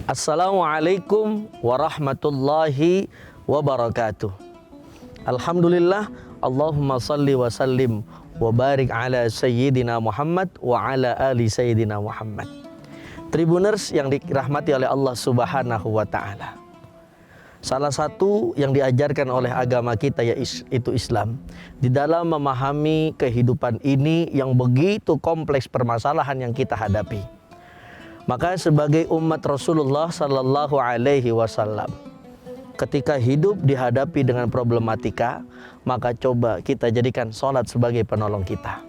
Assalamualaikum warahmatullahi wabarakatuh. Alhamdulillah, Allahumma salli wa sallim wa barik ala Sayyidina Muhammad wa ala ali Sayyidina Muhammad. Tribuners yang dirahmati oleh Allah Subhanahu wa ta'ala, salah satu yang diajarkan oleh agama kita yaitu Islam, di dalam memahami kehidupan ini yang begitu kompleks permasalahan yang kita hadapi. Maka sebagai umat Rasulullah Sallallahu Alaihi Wasallam, ketika hidup dihadapi dengan problematika, maka coba kita jadikan sholat sebagai penolong kita.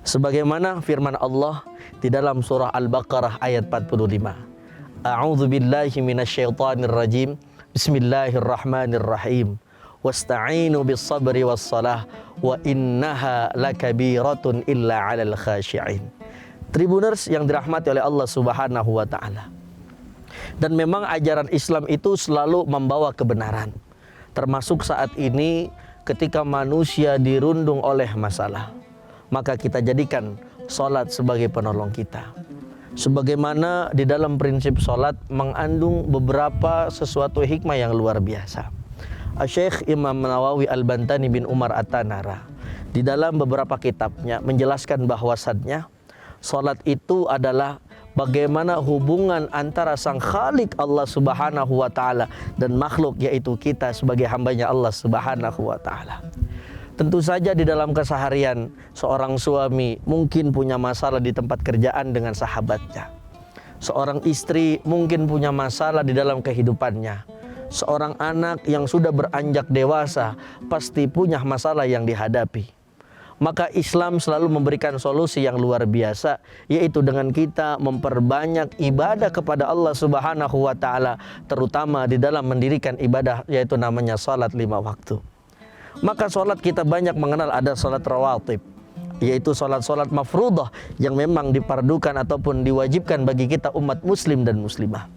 Sebagaimana firman Allah di dalam surah Al-Baqarah ayat 45. A'udzu billahi minasyaitonir rajim. Bismillahirrahmanirrahim. Wasta'inu bis sabri was salah wa innaha lakabiratun illa 'alal khashi'in. Tribuners yang dirahmati oleh Allah Subhanahu wa ta'ala. Dan memang ajaran Islam itu selalu membawa kebenaran. Termasuk saat ini ketika manusia dirundung oleh masalah, maka kita jadikan sholat sebagai penolong kita. Sebagaimana di dalam prinsip sholat mengandung beberapa sesuatu hikmah yang luar biasa. Syekh Imam Nawawi Al-Bantani bin Umar At-Tanara di dalam beberapa kitabnya menjelaskan bahwasannya salat itu adalah bagaimana hubungan antara sang Khalik Allah Subhanahu wa ta'ala dan makhluk, yaitu kita sebagai hambanya Allah Subhanahu wa ta'ala. Tentu saja di dalam keseharian seorang suami mungkin punya masalah di tempat kerjaan dengan sahabatnya. Seorang istri mungkin punya masalah di dalam kehidupannya. Seorang anak yang sudah beranjak dewasa pasti punya masalah yang dihadapi. Maka Islam selalu memberikan solusi yang luar biasa, yaitu dengan kita memperbanyak ibadah kepada Allah Subhanahu wa ta'ala, terutama di dalam mendirikan ibadah yaitu namanya salat 5 waktu. Maka salat kita banyak mengenal ada salat rawatib, yaitu salat-salat mafruḍah yang memang dipardukan ataupun diwajibkan bagi kita umat muslim dan muslimah.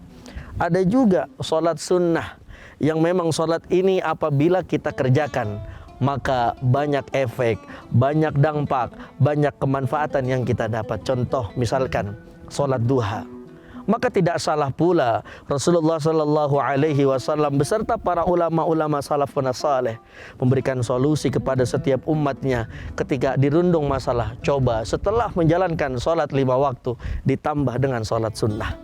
Ada juga salat sunnah yang memang salat ini apabila kita kerjakan maka banyak efek, banyak dampak, banyak kemanfaatan yang kita dapat. Contoh misalkan sholat duha. Maka tidak salah pula Rasulullah Sallallahu Alaihi Wasallam beserta para ulama-ulama salafun saleh memberikan solusi kepada setiap umatnya ketika dirundung masalah. Coba setelah menjalankan sholat 5 waktu ditambah dengan sholat sunnah.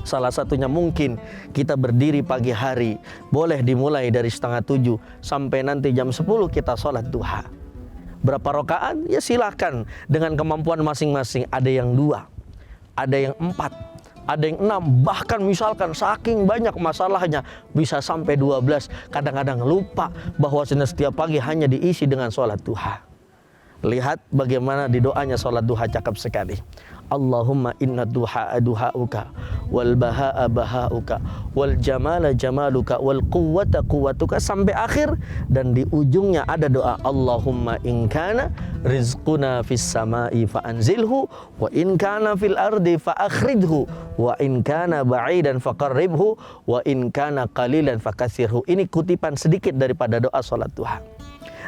Salah satunya mungkin kita berdiri pagi hari, boleh dimulai dari 6:30 sampai nanti jam 10 kita sholat duha. Berapa rakaat? Ya silakan dengan kemampuan masing-masing. Ada yang 2, ada yang 4, ada yang 6. Bahkan misalkan saking banyak masalahnya bisa sampai 12. Kadang-kadang lupa bahwa setiap pagi hanya diisi dengan sholat duha. Lihat bagaimana di doanya sholat duha cakep sekali. Allahumma inna duha duhauka wal baha'a bahauka wal jamala jamaluka wal quwwata quwwatuka sampai akhir, dan di ujungnya ada doa Allahumma in kana rizquna fis samai fa anzilhu wa in kana fil ardi fa akhrijhu wa in kana ba'idan faqarribhu wa in kana qalilan fakathirhu. Ini kutipan sedikit daripada doa salat duha.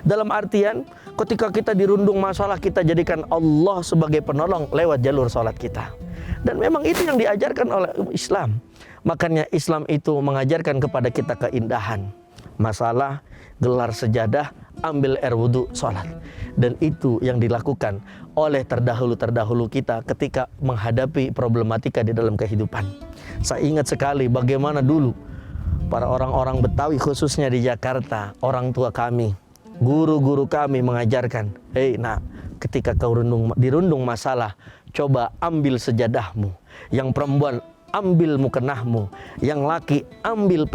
Dalam artian ketika kita dirundung masalah, kita jadikan Allah sebagai penolong lewat jalur sholat kita. Dan memang itu yang diajarkan oleh Islam. Makanya Islam itu mengajarkan kepada kita keindahan. Masalah, gelar sejadah, ambil air wudhu, sholat. Dan itu yang dilakukan oleh terdahulu kita ketika menghadapi problematika di dalam kehidupan. Saya ingat sekali bagaimana dulu para orang-orang Betawi khususnya di Jakarta, orang tua kami, guru-guru kami mengajarkan, hei nak, ketika kau dirundung masalah, coba ambil sejadahmu. Yang perempuan ambil mukenahmu, yang laki ambil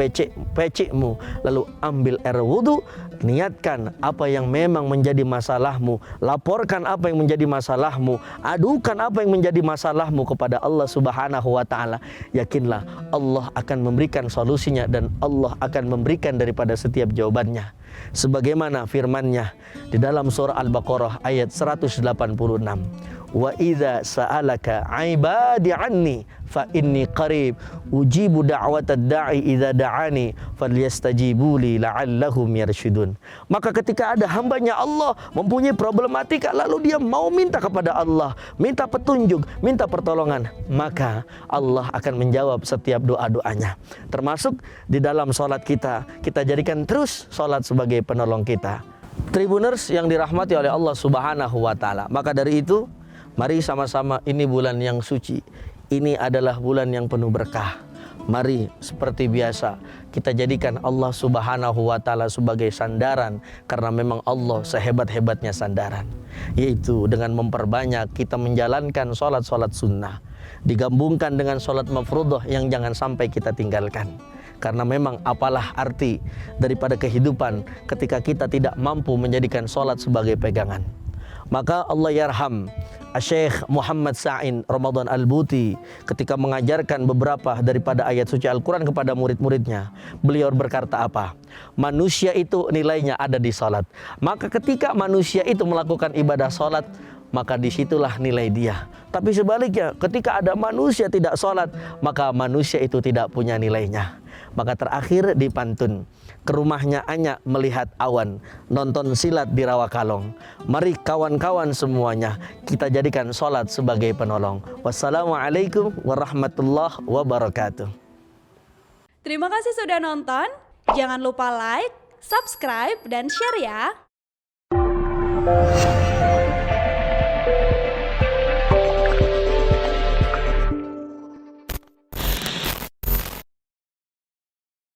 pecikmu, lalu ambil air wudhu, niatkan apa yang memang menjadi masalahmu, laporkan apa yang menjadi masalahmu, adukan apa yang menjadi masalahmu kepada Allah Subhanahu wa ta'ala. Yakinlah Allah akan memberikan solusinya dan Allah akan memberikan daripada setiap jawabannya. Sebagaimana firman-Nya di dalam surah Al-Baqarah ayat 186. Wa idza sa'alaka 'ibadi 'anni fa inni qarib ujibu da'watad da'i idza da'ani falyastajibu li la'allahum yarshudun. Maka ketika ada hambanya Allah mempunyai problematika, lalu dia mau minta kepada Allah, minta petunjuk, minta pertolongan, maka Allah akan menjawab setiap doa-doanya. Termasuk di dalam sholat kita, kita jadikan terus sholat sebagai penolong kita. Tribuners yang dirahmati oleh Allah Subhanahu wa Ta'ala, maka dari itu mari sama-sama, ini bulan yang suci, ini adalah bulan yang penuh berkah. Mari seperti biasa kita jadikan Allah Subhanahu wa Ta'ala sebagai sandaran, karena memang Allah sehebat-hebatnya sandaran, yaitu dengan memperbanyak kita menjalankan sholat-sholat sunnah, digabungkan dengan sholat mafruḍah yang jangan sampai kita tinggalkan. Karena memang apalah arti daripada kehidupan ketika kita tidak mampu menjadikan sholat sebagai pegangan. Maka Allah yarham Syekh Muhammad Sa'in Ramadan Al-Buti ketika mengajarkan beberapa daripada ayat suci Al-Quran kepada murid-muridnya, beliau berkata apa? Manusia itu nilainya ada di salat. Maka ketika manusia itu melakukan ibadah salat, maka disitulah nilai dia. Tapi sebaliknya, ketika ada manusia tidak salat, maka manusia itu tidak punya nilainya. Maka terakhir di pantun, ke rumahnya Anya melihat awan, nonton silat di Rawakalong. Mari kawan-kawan semuanya, kita jadikan sholat sebagai penolong. Wassalamualaikum warahmatullahi wabarakatuh. Terima kasih sudah nonton. Jangan lupa like, subscribe, dan share ya.